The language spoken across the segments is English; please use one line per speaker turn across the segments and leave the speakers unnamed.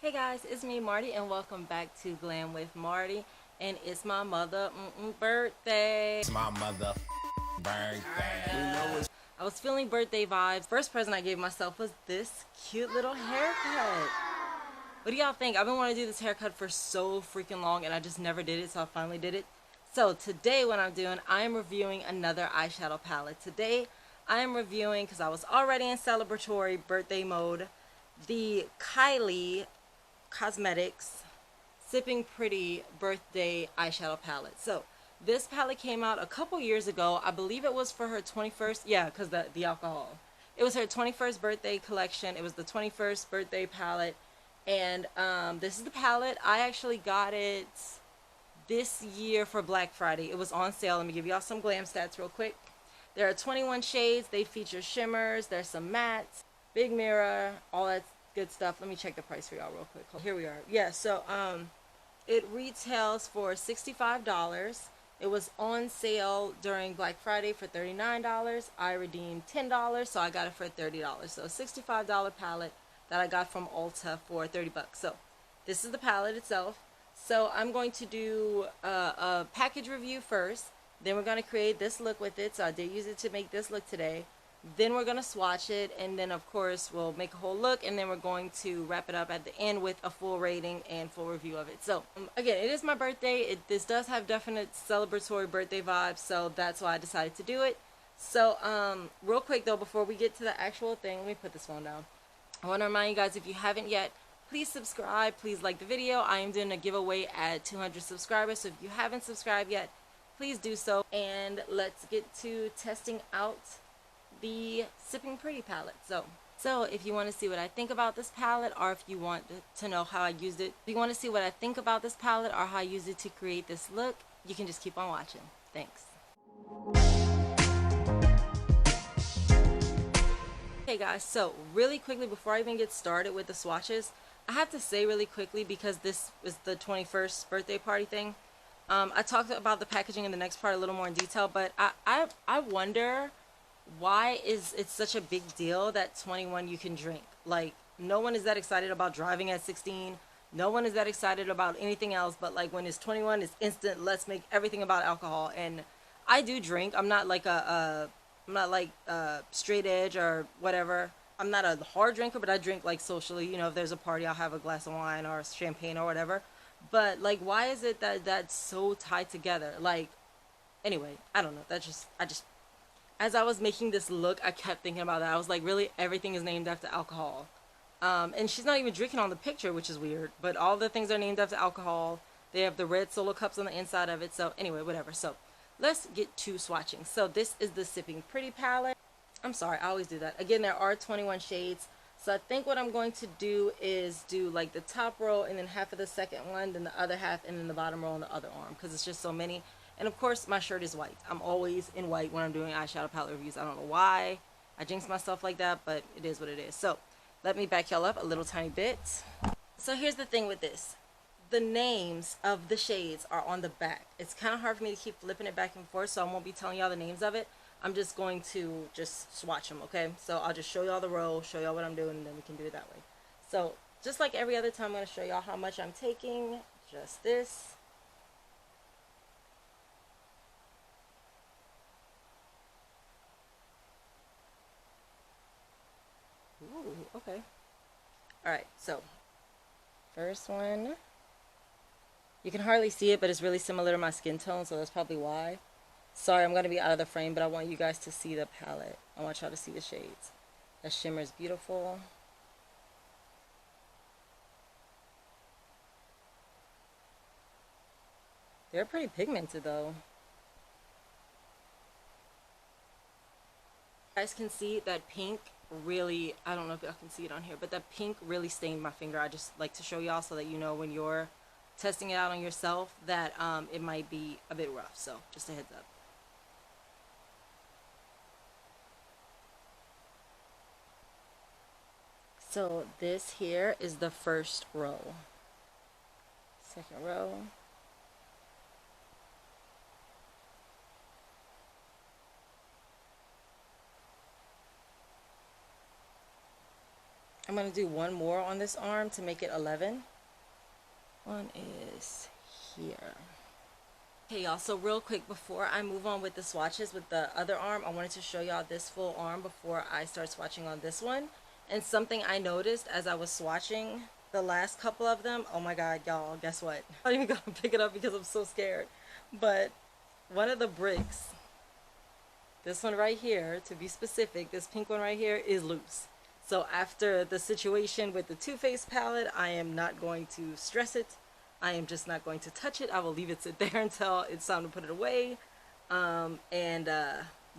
Hey guys, it's me Marty and welcome back to Glam with Marty, and it's my mother birthday.
It's my mother birthday.
I was feeling birthday vibes. First present I gave myself was this cute little haircut. What do y'all think? I've been wanting to do this haircut for so freaking long and I just never did it, so I finally did it. So today what I'm doing, I am reviewing another eyeshadow palette. Today I am reviewing, because I was already in celebratory birthday mode, the Kylie Cosmetics Sipping Pretty birthday eyeshadow palette. So this palette came out a couple years ago. I believe it was for her 21st. Yeah, because the alcohol. It was her 21st birthday collection. It was the 21st birthday palette. And this is the palette. I actually got it this year for Black Friday. It was on sale. Let me give y'all some glam stats real quick. There are 21 shades. They feature shimmers. There's some mattes, big mirror, all that good stuff. Let me check the price for y'all real quick. Here we are. Yeah, so it retails for $65. It was on sale during Black Friday for $39. I redeemed $10, so I got it for $30. So a $65 palette that I got from ULTA for 30 bucks. So this is the palette itself. So I'm going to do a package review first. Then we're going to create this look with it. So I did use it to make this look today. Then we're going to swatch it, and then of course we'll make a whole look, and then we're going to wrap it up at the end with a full rating and full review of it. So again, it is my birthday. This does have definite celebratory birthday vibes, so that's why I decided to do it. So real quick though, before we get to the actual thing, let me put this phone down. I want to remind you guys, if you haven't yet, please subscribe, please like the video. I am doing a giveaway at 200 subscribers, so if you haven't subscribed yet, please do so. And let's get to testing out the Sipping Pretty palette. So if you want to see what I think about this palette, or if you want to know how I used it, if you want to see what I think about this palette or how I used it to create this look, you can just keep on watching. Thanks. Okay guys, so really quickly before I even get started with the swatches, I have to say really quickly, because this is the 21st birthday party thing, I talked about the packaging in the next part a little more in detail, but I wonder why is it such a big deal that 21 you can drink? Like, no one is that excited about driving at 16. No one is that excited about anything else, but like when it's 21, it's instant, let's make everything about alcohol. And I do drink. I'm not like straight edge or whatever. I'm not a hard drinker, but I drink like socially. You know, if there's a party, I'll have a glass of wine or champagne or whatever. But like, why is it that that's so tied together? Like, anyway, I don't know. As I was making this look, I kept thinking about that. I was like, really, everything is named after alcohol. And she's not even drinking on the picture, which is weird. But all the things are named after alcohol. They have the red solo cups on the inside of it. So anyway, whatever. So let's get to swatching. So this is the Sipping Pretty palette. I'm sorry, I always do that. Again, there are 21 shades. So I think what I'm going to do is do like the top row and then half of the second one, then the other half, and then the bottom row on the other arm, because it's just so many. And of course, my shirt is white. I'm always in white when I'm doing eyeshadow palette reviews. I don't know why I jinx myself like that, but it is what it is. So let me back y'all up a little tiny bit. So here's the thing with this. The names of the shades are on the back. It's kind of hard for me to keep flipping it back and forth, so I won't be telling y'all the names of it. I'm just going to just swatch them, okay? So I'll just show y'all the row, show y'all what I'm doing, and then we can do it that way. So just like every other time, I'm going to show y'all how much I'm taking. Just this. Ooh, okay. Alright, so first one. You can hardly see it, but it's really similar to my skin tone, so that's probably why. Sorry, I'm going to be out of the frame, but I want you guys to see the palette. I want y'all to see the shades. That shimmer is beautiful. They're pretty pigmented, though. You guys can see that pink really, I don't know if y'all can see it on here, but that pink really stained my finger. I just like to show y'all so that you know when you're testing it out on yourself that it might be a bit rough. So just a heads up. So this here is the first row. Second row. I'm going to do one more on this arm to make it 11. One is here. Okay, y'all, so real quick before I move on with the swatches with the other arm, I wanted to show y'all this full arm before I start swatching on this one. And something I noticed as I was swatching the last couple of them, oh my god, y'all, guess what? I'm not even gonna pick it up because I'm so scared. But one of the bricks, this one right here, to be specific, this pink one right here is loose. So after the situation with the Too Faced palette, I am not going to stress it. I am just not going to touch it. I will leave it sit there until it's time to put it away. Yeah,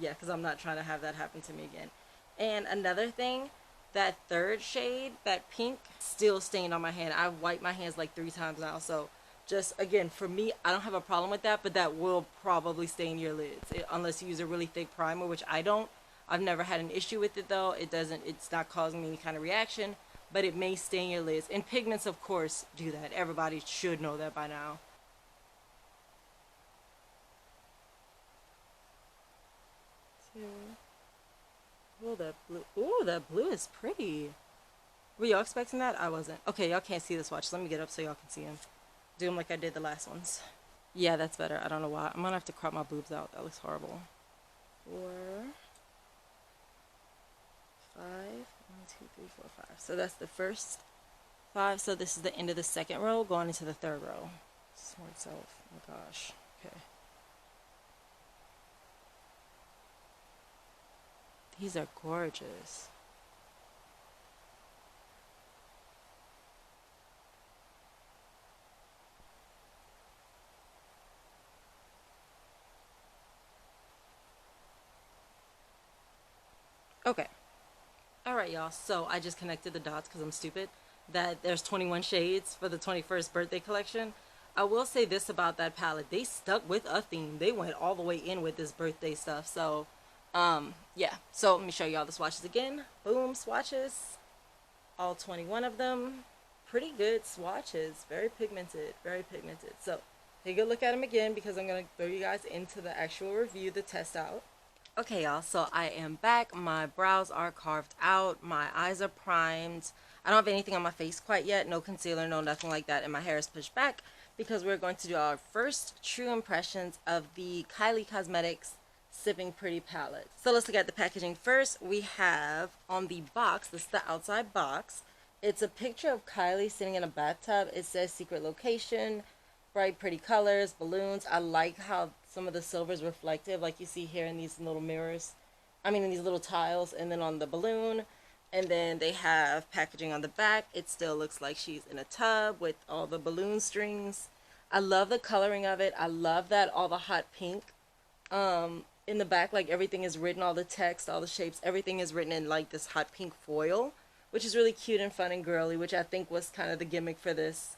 because I'm not trying to have that happen to me again. And another thing, that third shade, that pink, still stained on my hand. I've wiped my hands like 3 times now. So just, again, for me, I don't have a problem with that, but that will probably stain your lids. Unless you use a really thick primer, which I don't. I've never had an issue with it though. It's not causing me any kind of reaction. But it may stain your lids. And pigments, of course, do that. Everybody should know that by now. Oh, that blue. Oh, that blue is pretty. Were y'all expecting that? I wasn't. Okay, y'all can't see the swatch. Let me get up so y'all can see them. Do them like I did the last ones. Yeah, that's better. I don't know why. I'm gonna have to crop my boobs out. That looks horrible. 4, 5. 1, 2, 3, 4, 5. So that's the first 5. So this is the end of the second row, going into the third row. Sort itself. Oh my gosh. Okay. These are gorgeous. Okay. Alright, y'all. So I just connected the dots because I'm stupid. That there's 21 shades for the 21st birthday collection. I will say this about that palette. They stuck with a theme. They went all the way in with this birthday stuff. So, yeah. So let me show y'all the swatches again. Boom, swatches. All 21 of them. Pretty good swatches. Very pigmented. Very pigmented. So take a look at them again because I'm going to throw you guys into the actual review, the test out. Okay, y'all, so I am back. My brows are carved out. My eyes are primed. I don't have anything on my face quite yet. No concealer, no nothing like that. And my hair is pushed back because we're going to do our first true impressions of the Kylie Cosmetics Sipping Pretty palette. So let's look at the packaging first. We have on the box, this is the outside box. It's a picture of Kylie sitting in a bathtub. It says secret location, bright pretty colors, balloons. I like how some of the silver is reflective, like you see here in these little mirrors. I mean, in these little tiles, and then on the balloon. And then they have packaging on the back. It still looks like she's in a tub with all the balloon strings. I love the coloring of it. I love that all the hot pink in the back, like everything is written, all the text, all the shapes, everything is written in like this hot pink foil, which is really cute and fun and girly, which I think was kind of the gimmick for this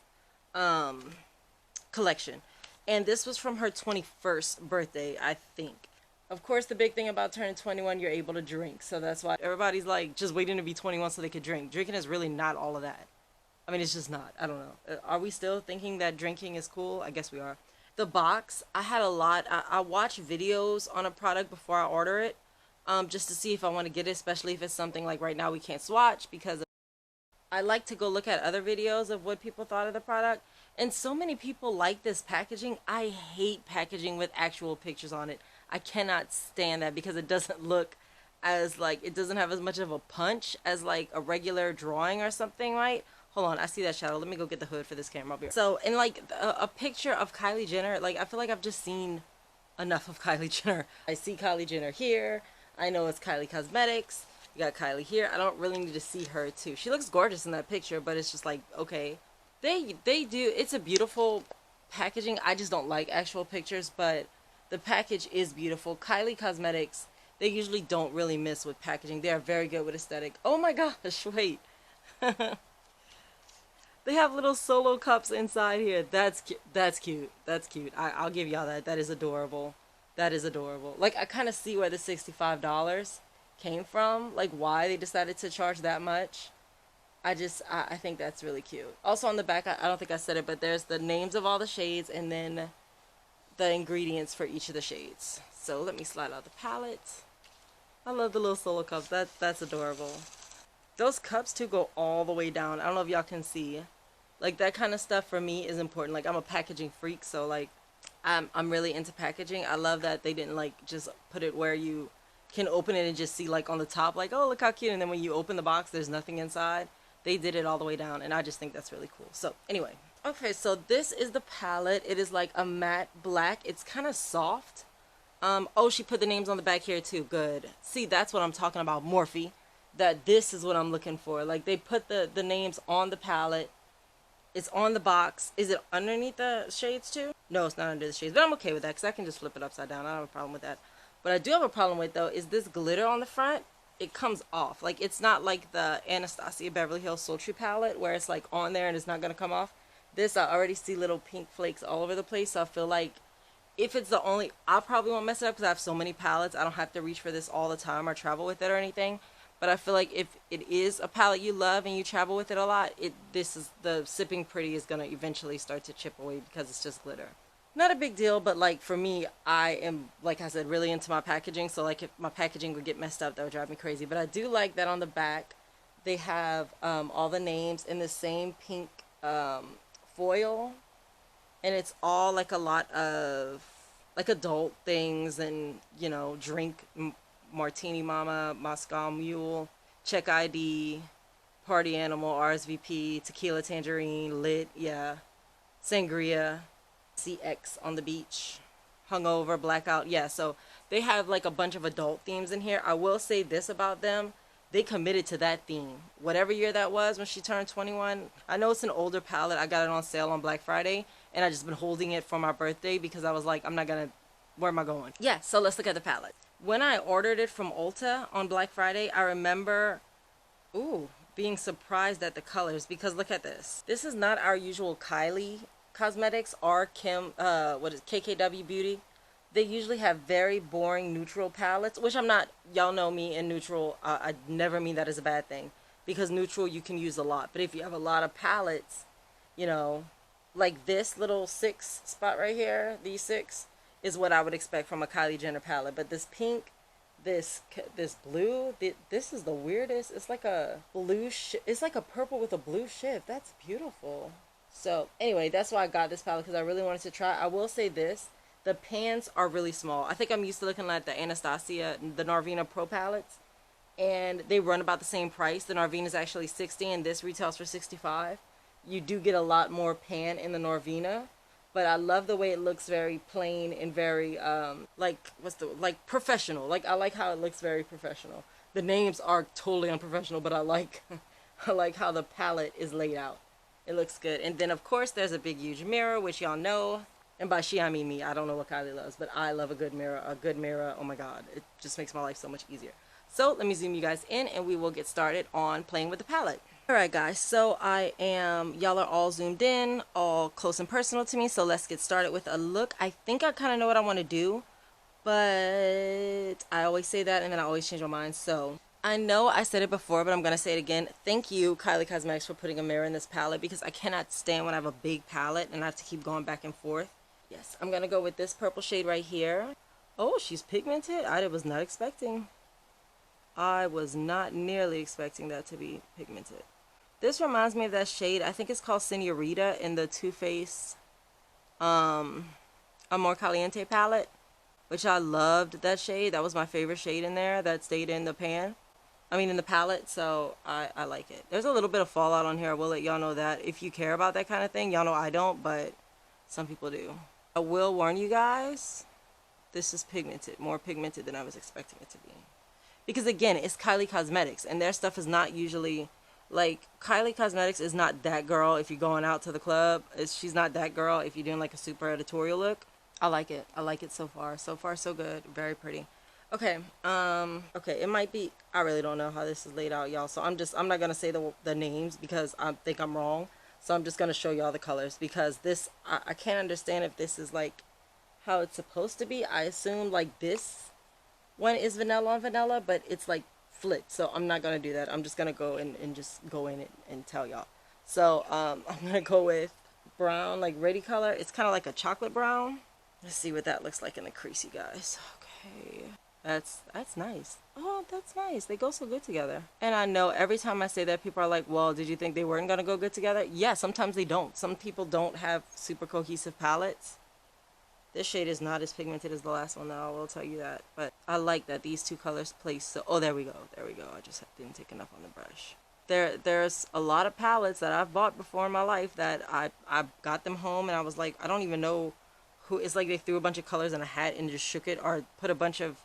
collection. And this was from her 21st birthday, I think. Of course, the big thing about turning 21, you're able to drink. So that's why everybody's like just waiting to be 21 so they could drink. Drinking is really not all of that. I mean, it's just not. I don't know. Are we still thinking that drinking is cool? I guess we are. The box, I had a lot. I watch videos on a product before I order it, just to see if I want to get it, especially if it's something like right now we can't swatch because I like to go look at other videos of what people thought of the product. And so many people like this packaging. I hate packaging with actual pictures on it. I cannot stand that because it doesn't look as like, it doesn't have as much of a punch as like a regular drawing or something, right? Hold on, I see that shadow. Let me go get the hood for this camera. I'll be right. So, and like a picture of Kylie Jenner, like I feel like I've just seen enough of Kylie Jenner. I see Kylie Jenner here. I know it's Kylie Cosmetics. You got Kylie here. I don't really need to see her too. She looks gorgeous in that picture, but it's just like, okay. They do, it's a beautiful packaging. I just don't like actual pictures, but the package is beautiful. Kylie Cosmetics, they usually don't really miss with packaging. They are very good with aesthetic. Oh my gosh, wait. They have little solo cups inside here. That's cute. That's cute. That's cute. I'll give y'all that. That is adorable. That is adorable. Like, I kind of see where the $65 came from. Like, why they decided to charge that much. I think that's really cute. Also on the back, I don't think I said it, but there's the names of all the shades and then the ingredients for each of the shades. So let me slide out the palette. I love the little solo cups. That's adorable. those cups too go all the way down. I don't know if y'all can see. Like, that kind of stuff for me is important. Like, I'm a packaging freak, so like I'm really into packaging. I love that they didn't like just put it where you can open it and just see like on the top, like, oh, look how cute, and then when you open the box there's nothing inside. They did it all the way down, and I just think that's really cool. So anyway, okay, so this is the palette. It is like a matte black. It's kind of soft. Oh, she put the names on the back here too. Good. See, that's what I'm talking about, Morphe. That this is what I'm looking for. Like, they put the names on the palette. It's on the box. Is it underneath the shades too? No, it's not under the shades, but I'm okay with that because I can just flip it upside down. I don't have a problem with that. What I do have a problem with, though, is this glitter on the front. It comes off. Like, it's not like the Anastasia Beverly Hills Sultry palette where it's like on there and it's not going to come off. This, I already see little pink flakes all over the place, so I feel like if it's the only, I probably won't mess it up because I have so many palettes. I don't have to reach for this all the time or travel with it or anything. But I feel like if it is a palette you love and you travel with it a lot, this is the Sipping Pretty is going to eventually start to chip away because it's just glitter. Not a big deal, but like for me, I am, like I said, really into my packaging. So like if my packaging would get messed up, that would drive me crazy. But I do like that on the back, they have all the names in the same pink foil. And it's all like a lot of like adult things and, you know, drink, Martini Mama, Moscow Mule, Check ID, Party Animal, RSVP, Tequila Tangerine, Lit, yeah, Sangria, CX on the beach, Hungover, Blackout, yeah. So they have like a bunch of adult themes in here. I will say this about them. They committed to that theme. Whatever year that was when she turned 21. I know it's an older palette. I got it on sale on Black Friday. And I just been holding it for my birthday because I was like, I'm not going to, where am I going? Yeah, so let's look at the palette. When I ordered it from ULTA on Black Friday, I remember, being surprised at the colors because look at this. This is not our usual Kylie Cosmetics or KKW Beauty. They usually have very boring neutral palettes, which I'm not, y'all know me in neutral. I never mean that as a bad thing because neutral you can use a lot. But if you have a lot of palettes, you know, like this little 6 spot right here, these 6, is what I would expect from a Kylie Jenner palette. But this pink, this blue, this is the weirdest. It's like a blue, it's like a purple with a blue shift. That's beautiful. So anyway, that's why I got this palette because I really wanted to try. I will say this, the pans are really small. I think I'm used to looking at the Anastasia, the Narvina Pro palettes, and they run about the same price. The Narvina is actually $60 and this retails for $65. You do get a lot more pan in the Narvina. But I love the way it looks, very plain and very, like professional. Like, I like how it looks very professional. The names are totally unprofessional, but I like how the palette is laid out. It looks good. And then, of course, there's a big, huge mirror, which y'all know. And by she, I mean me. I don't know what Kylie loves, but I love a good mirror. A good mirror, oh my God. It just makes my life so much easier. So, let me zoom you guys in, and we will get started on playing with the palette. Alright guys, so y'all are all zoomed in, all close and personal to me, so let's get started with a look. I think I kind of know what I want to do, but I always say that and then I always change my mind. So, I know I said it before, but I'm going to say it again. Thank you, Kylie Cosmetics, for putting a mirror in this palette because I cannot stand when I have a big palette and I have to keep going back and forth. Yes, I'm going to go with this purple shade right here. Oh, she's pigmented? I was not expecting. I was not nearly expecting that to be pigmented. This reminds me of that shade. I think it's called Senorita in the Too Faced Amor Caliente palette, which I loved that shade. That was my favorite shade in there that stayed in the pan. I mean in the palette, so I like it. There's a little bit of fallout on here. I will let y'all know that. If you care about that kind of thing, y'all know I don't, but some people do. I will warn you guys, this is pigmented. More pigmented than I was expecting it to be. Because again, it's Kylie Cosmetics, and their stuff is not usually... Like, Kylie Cosmetics is not that girl if you're going out to the club. She's not that girl if you're doing, like, a super editorial look. I like it. I like it so far. So far, so good. Very pretty. Okay. Okay, it might be... I really don't know how this is laid out, y'all. So, I'm not going to say the names because I think I'm wrong. So, I'm just going to show y'all the colors. Because this... I can't understand if this is, like, how it's supposed to be. I assume, like, this one is vanilla on vanilla. But it's, like... flipped, so I'm not gonna do that. I'm just gonna go and just go in it and tell y'all. So I'm gonna go with brown, like ready color. It's kind of like a chocolate brown. Let's see what that looks like in the crease, you guys. Okay, That's nice. Oh, that's nice. They go so good together. And I know every time I say that, people are like, well, did you think they weren't gonna go good together? Yeah, sometimes they don't. Some people don't have super cohesive palettes. This shade is not as pigmented as the last one, though, I will tell you that. But I like that these two colors place so... Oh, there we go. There we go. I just didn't take enough on the brush. There's a lot of palettes that I've bought before in my life that I got them home and I was like, I don't even know who... It's like they threw a bunch of colors in a hat and just shook it, or put a bunch of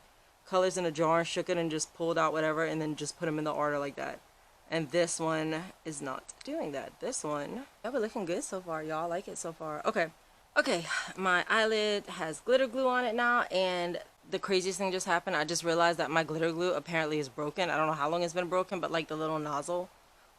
colors in a jar and shook it and just pulled out whatever and then just put them in the order like that. And this one is not doing that. This one, yeah, we're looking good so far, y'all. Like it so far. Okay. Okay, my eyelid has glitter glue on it now, and the craziest thing just happened. I just realized that my glitter glue apparently is broken. I don't know how long it's been broken, but like the little nozzle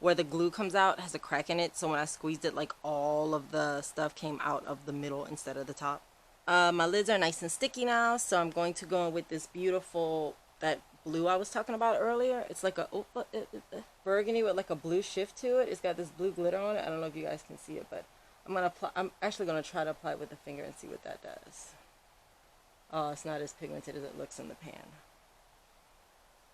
where the glue comes out has a crack in it, so when I squeezed it, like all of the stuff came out of the middle instead of the top. My lids are nice and sticky now, so I'm going to go in with this beautiful, that blue I was talking about earlier. It's like a burgundy with like a blue shift to it. It's got this blue glitter on it. I don't know if you guys can see it, but I'm actually gonna try to apply it with the finger and see what that does. Oh, it's not as pigmented as it looks in the pan.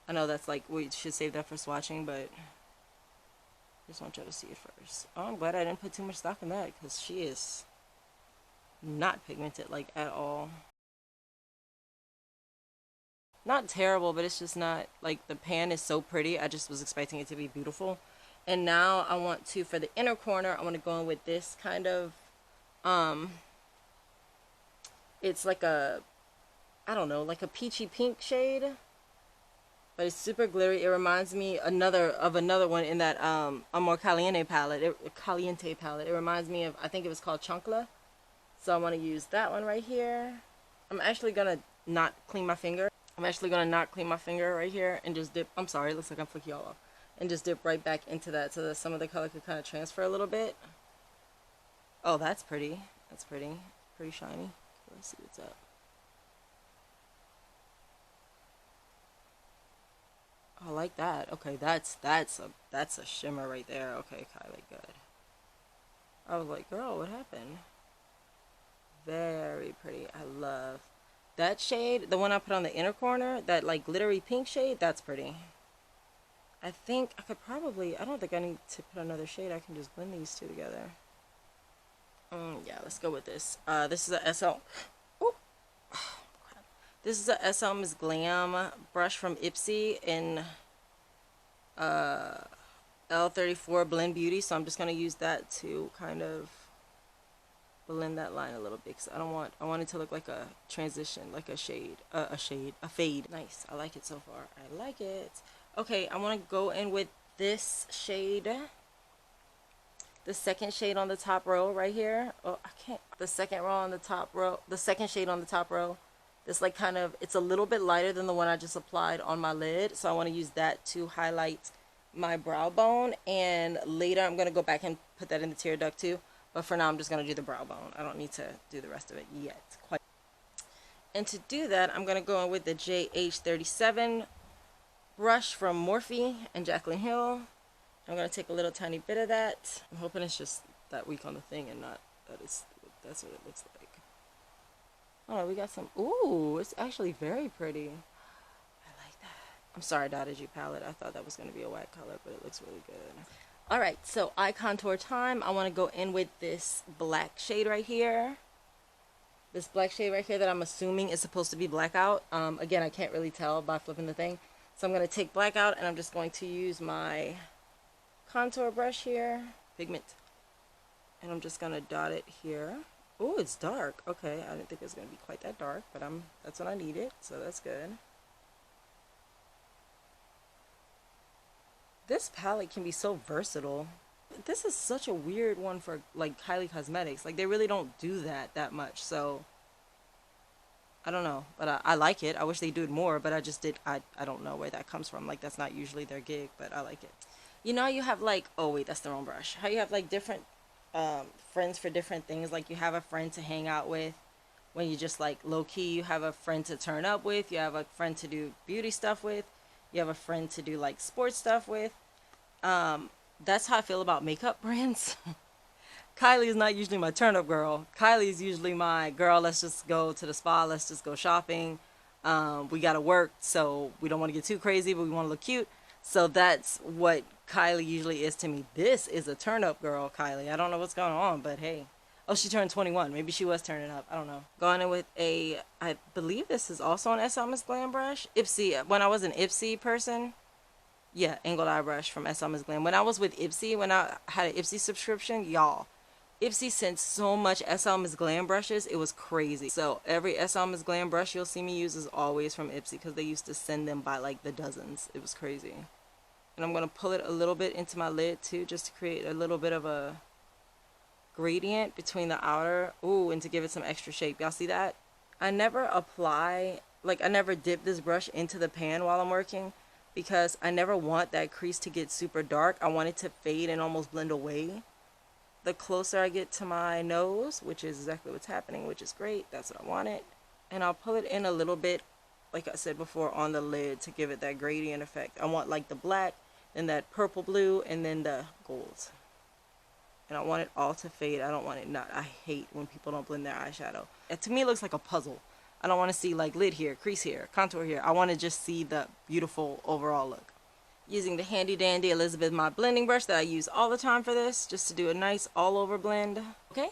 I know that's like, we should save that for swatching, but I just want y'all to see it first. Oh, I'm glad I didn't put too much stock in that, because she is not pigmented like at all. Not terrible, but it's just not, like, the pan is so pretty. I just was expecting it to be beautiful. And now I want to, for the inner corner, I want to go in with this kind of, it's like a, I don't know, like a peachy pink shade, but it's super glittery. It reminds me another one in that Amor Caliente palette. It reminds me of, I think it was called Chancla. So I want to use that one right here. I'm actually gonna not clean my finger. Right here and just dip. I'm sorry, it looks like I'm flicking y'all off. And just dip right back into that so that some of the color could kind of transfer a little bit. Oh, that's pretty. That's pretty. Pretty shiny. Let's see what's up. I like that. Okay, that's a shimmer right there. Okay, Kylie, good. I was like, girl, what happened? Very pretty. I love that shade. The one I put on the inner corner, that like glittery pink shade, that's pretty. I think I could probably, I don't think I need to put another shade. I can just blend these two together. Yeah, let's go with this. This is a SL. Oh, this is a SL Miss Glam brush from Ipsy in L34 Blend Beauty. So I'm just gonna use that to kind of blend that line a little bit, because I want it to look like a transition, like a fade. Nice. I like it so far. I like it. Okay, I want to go in with this shade, the second shade on the top row right here. Oh, I can't. The second row on the top row, the second shade on the top row. This like kind of, it's a little bit lighter than the one I just applied on my lid, so I want to use that to highlight my brow bone, and later I'm going to go back and put that in the tear duct too. But for now, I'm just going to do the brow bone. I don't need to do the rest of it yet. And to do that, I'm going to go in with the JH37 brush from Morphe and Jaclyn Hill. I'm going to take a little tiny bit of that. I'm hoping it's just that weak on the thing and not that that's what it looks like. Oh, we got some. Ooh, it's actually very pretty. I like that. I'm sorry, Dotted G palette. I thought that was going to be a white color, but it looks really good. Alright, so eye contour time. I want to go in with this black shade right here. This black shade right here that I'm assuming is supposed to be blackout. Again, I can't really tell by flipping the thing. So I'm going to take black out, and I'm just going to use my contour brush here. Pigment. And I'm just going to dot it here. Oh, it's dark. Okay, I didn't think it was going to be quite that dark, but that's what I needed, so that's good. This palette can be so versatile. This is such a weird one for like Kylie Cosmetics. Like they really don't do that much. So I don't know, but I like it. I wish they do it more, but I don't know where that comes from. Like that's not usually their gig, but I like it. You know, you have like, oh wait, that's the wrong brush. How you have like different friends for different things. Like you have a friend to hang out with when you just like low key. You have a friend to turn up with. You have a friend to do beauty stuff with. You have a friend to do like sports stuff with. That's how I feel about makeup brands. Kylie is not usually my turn up girl. Kylie is usually my girl, let's just go to the spa, let's just go shopping. We gotta work, so we don't want to get too crazy, but we want to look cute. So that's what Kylie usually is to me. This is a turn up girl, Kylie. I don't know what's going on, but hey. Oh, she turned 21. Maybe she was turning up. I don't know. Going in with a, I believe this is also an SL Miss Glam brush. Ipsy. When I was an Ipsy person, yeah, angled eye brush from SL Miss Glam. When I was with Ipsy, when I had an Ipsy subscription, y'all, Ipsy sent so much SL Miss Glam brushes, it was crazy. So every SL Miss Glam brush you'll see me use is always from Ipsy because they used to send them by like the dozens. It was crazy. And I'm going to pull it a little bit into my lid too, just to create a little bit of a gradient between the outer, ooh, and to give it some extra shape. Y'all see that? I never apply, like I never dip this brush into the pan while I'm working because I never want that crease to get super dark. I want it to fade and almost blend away. The closer I get to my nose, which is exactly what's happening, which is great, that's what I wanted. And I'll pull it in a little bit, like I said before, on the lid to give it that gradient effect. I want like the black, then that purple blue, and then the gold. And I want it all to fade. I don't want it not. I hate when people don't blend their eyeshadow. To me, it looks like a puzzle. I don't want to see like lid here, crease here, contour here. I want to just see the beautiful overall look. Using the handy dandy Elizabeth Mott blending brush that I use all the time for this, just to do a nice all over blend. Okay,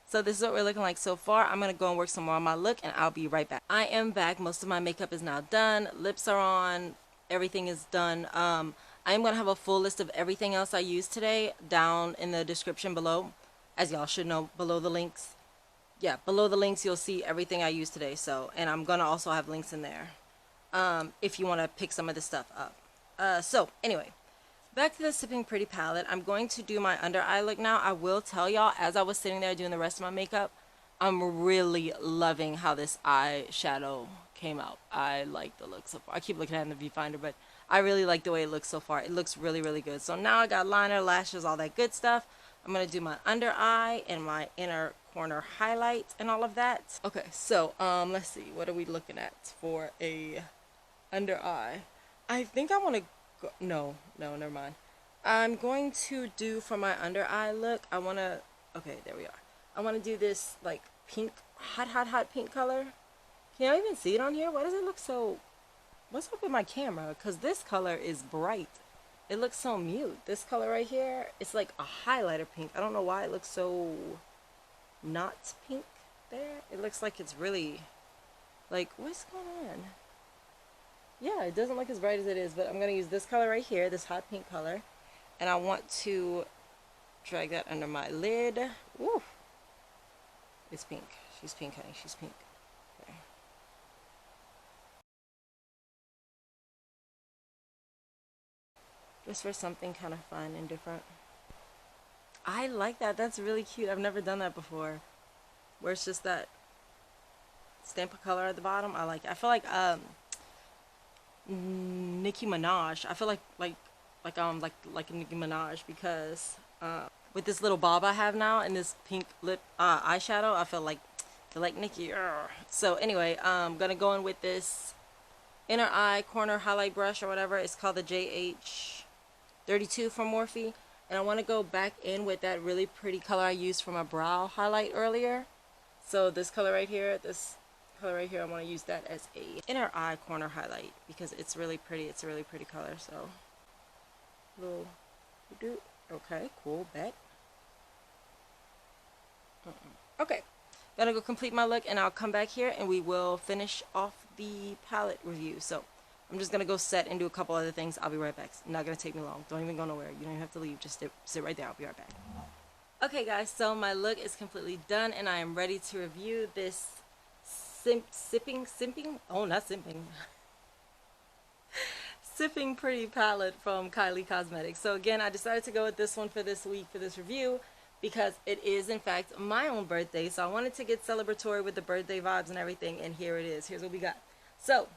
so this is what we're looking like so far. I'm going to go and work some more on my look and I'll be right back. I am back. Most of my makeup is now done. Lips are on. Everything is done. I am going to have a full list of everything else I used today down in the description below. As y'all should know, below the links. Yeah, below the links you'll see everything I used today. So, and I'm going to also have links in there if you want to pick some of this stuff up. So anyway, back to the Sipping Pretty palette. I'm going to do my under eye look now. I will tell y'all, as I was sitting there doing the rest of my makeup, I'm really loving how this eyeshadow came out. I like the look so far. I keep looking at it in the viewfinder, but I really like the way it looks so far. It looks really, really good. So now I got liner, lashes, all that good stuff. I'm going to do my under eye and my inner corner highlight and all of that. Okay, so let's see. What are we looking at for a under eye? I think I want to go, no, never mind. I'm going to do for my under eye look, I want to, okay, there we are. I want to do this like pink, hot pink color. Can you even see it on here? Why does it look so, what's up with my camera? Because this color is bright. It looks so mute. This color right here, it's like a highlighter pink. I don't know why it looks so not pink there. It looks like it's really, like, what's going on? Yeah, it doesn't look as bright as it is, but I'm going to use this color right here, this hot pink color. And I want to drag that under my lid. Woo! It's pink. She's pink, honey. She's pink. Okay. Just for something kind of fun and different. I like that. That's really cute. I've never done that before. Where it's just that stamp of color at the bottom. I like it. I feel like, Nicki Minaj. I feel like Nicki Minaj because with this little bob I have now and this pink lip eyeshadow, I feel like Nicki. So anyway, I'm gonna go in with this inner eye corner highlight brush or whatever. It's called the JH32 from Morphe, and I want to go back in with that really pretty color I used for my brow highlight earlier. So this color right here, this color right here, I want to use that as a inner eye corner highlight because it's really pretty. It's a really pretty color. So little okay, cool, bet. Okay, gonna go complete my look and I'll come back here and we will finish off the palette review. So I'm just gonna go set and do a couple other things. I'll be right back. It's not gonna take me long. Don't even go nowhere. You don't even have to leave. Just sit right there. I'll be right back. Okay guys, so my look is completely done and I am ready to review this Sipping Pretty palette from Kylie Cosmetics. So again, I decided to go with this one for this week for this review because it is in fact my own birthday, so I wanted to get celebratory with the birthday vibes and everything, and here it is. Here's what we got. So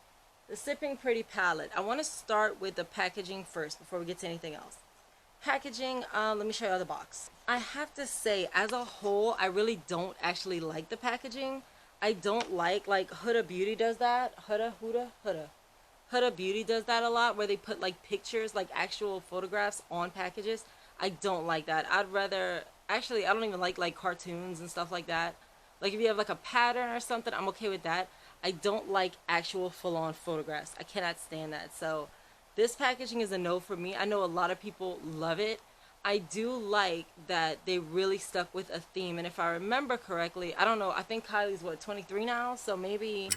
the Sipping Pretty palette, I want to start with the packaging first before we get to anything else. Packaging, let me show you the box. I have to say, as a whole, I really don't actually like the packaging. I don't like Huda Beauty does that. Huda Beauty does that a lot, where they put like pictures, like actual photographs on packages. I don't like that. I'd rather, actually, I don't even like cartoons and stuff like that. Like if you have like a pattern or something, I'm okay with that. I don't like actual full-on photographs. I cannot stand that. So this packaging is a no for me. I know a lot of people love it. I do like that they really stuck with a theme. And if I remember correctly, I don't know, I think Kylie's what, 23 now? So maybe...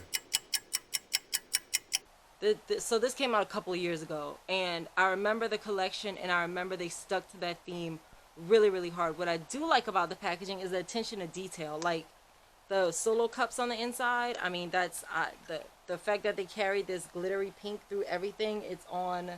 So this came out a couple of years ago. And I remember the collection, and I remember they stuck to that theme really, really hard. What I do like about the packaging is the attention to detail. Like the solo cups on the inside. I mean, that's the fact that they carried this glittery pink through everything. It's on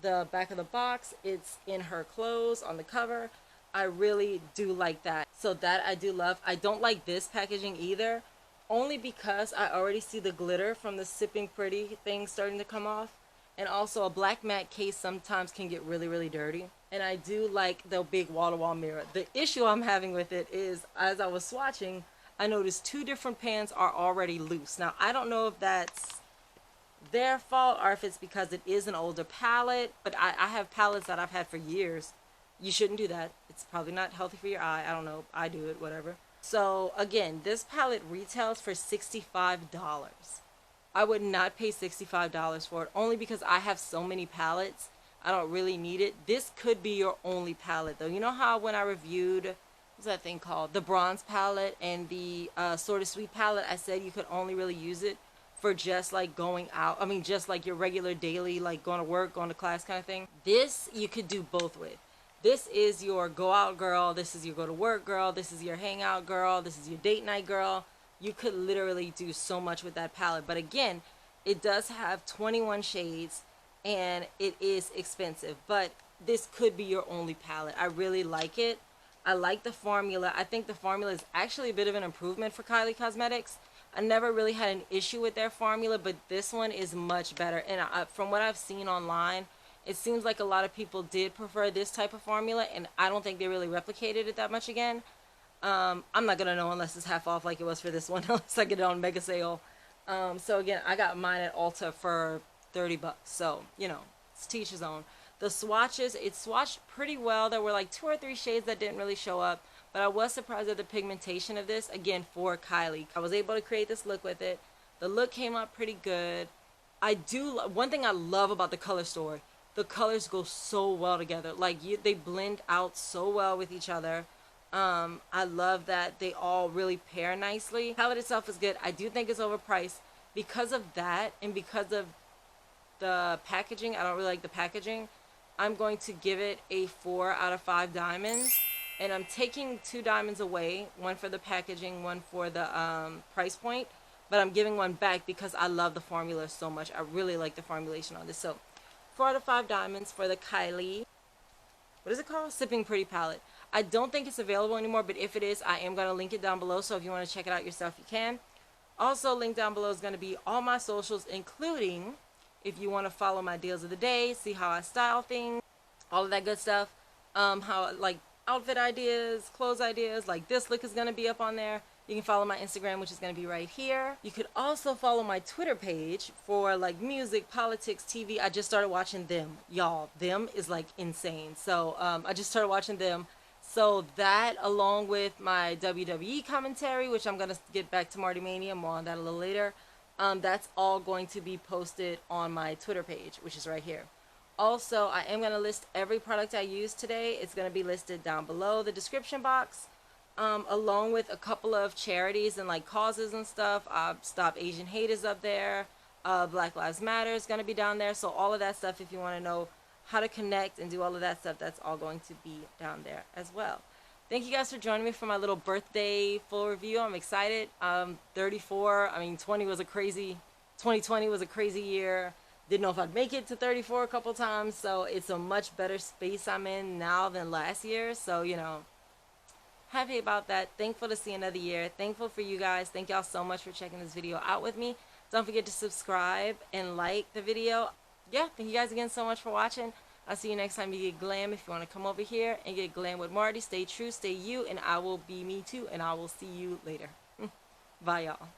the back of the box, it's in her clothes on the cover. I really do like that. So that I do love. I don't like this packaging either, only because I already see the glitter from the Sipping Pretty thing starting to come off. And also a black matte case sometimes can get really, really dirty. And I do like the big wall-to-wall mirror. The issue I'm having with it is, as I was swatching, I noticed 2 different pans are already loose. Now, I don't know if that's their fault or if it's because it is an older palette, but I have palettes that I've had for years. You shouldn't do that. It's probably not healthy for your eye. I don't know. I do it, whatever. So again, this palette retails for $65. I would not pay $65 for it, only because I have so many palettes. I don't really need it. This could be your only palette though. You know how when I reviewed, what's that thing called? The bronze palette and the Sort of Sweet palette, I said you could only really use it for just like going out. I mean, just like your regular daily, like going to work, going to class kind of thing. This you could do both with. This is your go out girl. This is your go to work girl. This is your hangout girl. This is your date night girl. You could literally do so much with that palette. But again, it does have 21 shades and it is expensive. But this could be your only palette. I really like it. I like the formula. I think the formula is actually a bit of an improvement for Kylie Cosmetics. I never really had an issue with their formula, but this one is much better. And from what I've seen online, it seems like a lot of people did prefer this type of formula, and I don't think they really replicated it that much again. I'm not going to know unless it's half off like it was for this one, unless I get it on mega sale. So again, I got mine at Ulta for $30. So, you know, it's to each his own. The swatches, it swatched pretty well. There were like 2 or 3 shades that didn't really show up. But I was surprised at the pigmentation of this, again, for Kylie. I was able to create this look with it. The look came out pretty good. One thing I love about the color story, the colors go so well together. Like, they blend out so well with each other. I love that they all really pair nicely. The palette itself is good. I do think it's overpriced. Because of that, and because of the packaging, I don't really like the packaging, I'm going to give it a 4 out of 5 diamonds. And I'm taking 2 diamonds away, one for the packaging, one for the price point. But I'm giving one back because I love the formula so much. I really like the formulation on this. So 4 out of 5 diamonds for the Kylie, what is it called? Sipping Pretty palette. I don't think it's available anymore, but if it is, I am going to link it down below. So if you want to check it out yourself, you can. Also, link down below is going to be all my socials, including if you want to follow my deals of the day, see how I style things, all of that good stuff. How, like, outfit ideas, clothes ideas, like this look is going to be up on there. You can follow my Instagram, which is going to be right here. You could also follow my Twitter page for like music, politics, TV. I just started watching them. Y'all, them is like insane. So I just started watching them. So that, along with my WWE commentary, which I'm going to get back to Marty Mania, more on that a little later, that's all going to be posted on my Twitter page, which is right here. Also, I am going to list every product I used today. It's going to be listed down below the description box, along with a couple of charities and like causes and stuff. Stop Asian Hate is up there. Black Lives Matter is going to be down there. So all of that stuff, if you want to know how to connect and do all of that stuff, that's all going to be down there as well. Thank you guys for joining me for my little birthday full review. I'm excited. 34. I mean, 2020 was a crazy year. Didn't know if I'd make it to 34 a couple times, so it's a much better space I'm in now than last year. So, you know, happy about that. Thankful to see another year. Thankful for you guys. Thank y'all so much for checking this video out with me. Don't forget to subscribe and like the video. Yeah, thank you guys again so much for watching. I'll see you next time you get glam. If you want to come over here and get glam with Marty, stay true, stay you, and I will be me too, and I will see you later. Bye, y'all.